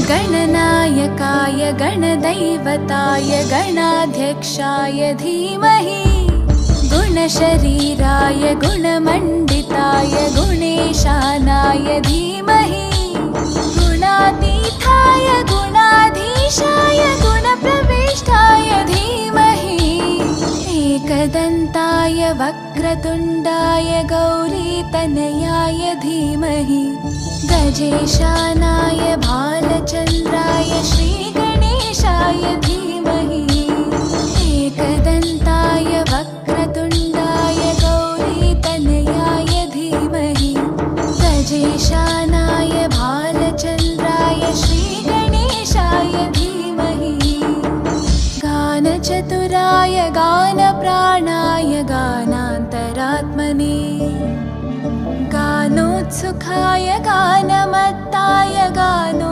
गणनायकाय गणदैवताय गणाध्यक्षाय धीमहि गुणशरीराय गुणमण्डिताय गुणेशानाय धीमहि गुणातीताय गुणाधीशाय गुणप्रविष्टाय धीमहि एकदन्ताय वक्रतुण्डाय गौरीतनयाय धीमहि गजेशानाय भालचन्द्राय श्रीगणेशाय धीमहि एकदन्ताय वक्रतुण्डाय गौरीतनयाय धीमहि गजेशानाय भालचन्द्राय श्रीगणेशाय धीमहि गानचतुराय गानप्राणाय गानान्तरात्मने गानोत्सुकाय गानमत्ताय गानो